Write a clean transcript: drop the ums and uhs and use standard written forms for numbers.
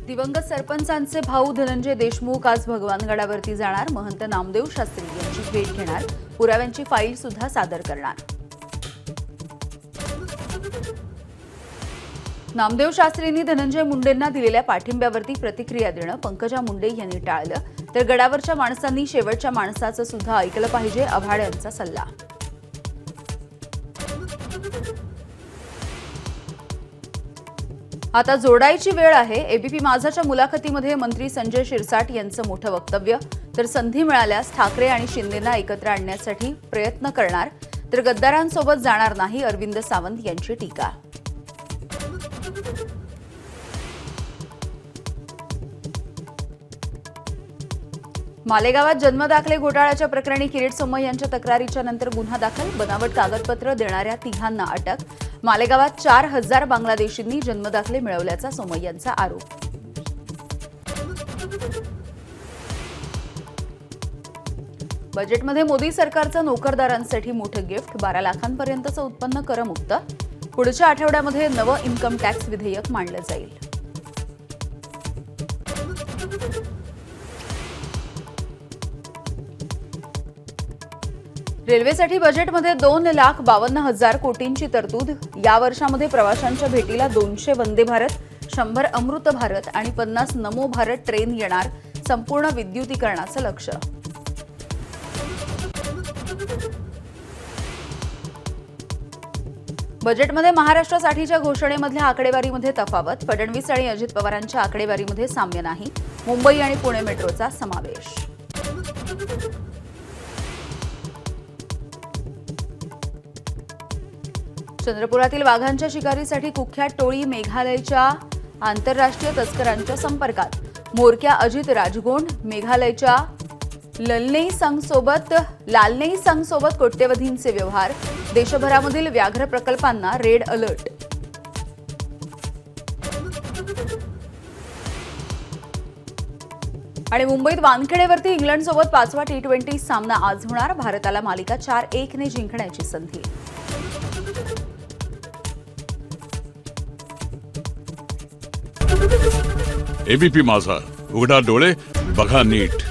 दिवंगत सरपंचांचे भाऊ धनंजय देशमुख आज भगवानगडावरती जाणार. महंत नामदेव शास्त्री यांची भेट घेणार. पुराव्यांची फाईल सुद्धा सादर करणार. नामदेव शास्त्रींनी धनंजय मुंडेंना दिलेल्या पाठिंब्यावरती प्रतिक्रिया देणं पंकजा मुंडे यांनी टाळलं. तर गडावरच्या माणसांनी शेवटच्या माणसाचं सुद्धा ऐकलं पाहिजे, आव्हाड यांचा सल्ला. आता जोडायची वेळ आहे. एबीपी माझाच्या मुलाखतीमध्ये मंत्री संजय शिरसाट यांचं मोठं वक्तव्य. तर संधी मिळाल्यास ठाकरे आणि शिंदेंना एकत्र आणण्यासाठी प्रयत्न करणार. तर गद्दारांसोबत जाणार नाही, अरविंद सावंत यांची टीका. मालेगावात जन्मदाखले घोटाळ्याच्या प्रकरणी किरीट सोमय्या यांच्या तक्रारीच्या नंतर गुन्हा दाखल. बनावट कागदपत्र देणाऱ्या तिघांना अटक. मालेगावात 4000 बांगलादेशींनी जन्मदाखले मिळवल्याचा सोमय्यांचा आरोप. बजेटमध्ये मोदी सरकारचं नोकरदारांसाठी मोठं गिफ्ट. 12 लाखांपर्यंतचं उत्पन्न करमुक्त. पुढच्या आठवड्यामध्ये नवं इन्कम टॅक्स विधेयक मांडलं जाईल. रेल्वेसाठी बजेटमध्ये 2,52,000 कोटींची तरतूद. या वर्षामध्ये प्रवाशांच्या भेटीला 200 वंदे भारत, 100 अमृत भारत आणि 50 नमो भारत ट्रेन येणार. संपूर्ण विद्युतीकरणाचं लक्ष्य. बजेटमध्ये महाराष्ट्रासाठीच्या घोषणेमधल्या आकडेवारीमध्ये तफावत. फडणवीस आणि अजित पवारांच्या आकडेवारीमध्ये साम्य नाही. मुंबई आणि पुणे मेट्रोचा समावेश. चंद्रपुरातील वाघांच्या शिकारीसाठी कुख्यात टोळी मेघालयच्या आंतरराष्ट्रीय तस्करांच्या संपर्कात. म्होरक्या अजित राजगोंड मेघालयच्या लालनेई संघसोबत कोट्यवधींचे व्यवहार. देशभरामधील व्याघ्र प्रकल्पांना रेड अलर्ट. आणि मुंबईत वानखेडेवरती इंग्लंडसोबत 5वा T20 सामना आज होणार. भारताला मालिका 4-1 ने जिंकण्याची संधी. एबीपी माझा, उघडा डोळे बघा नीट.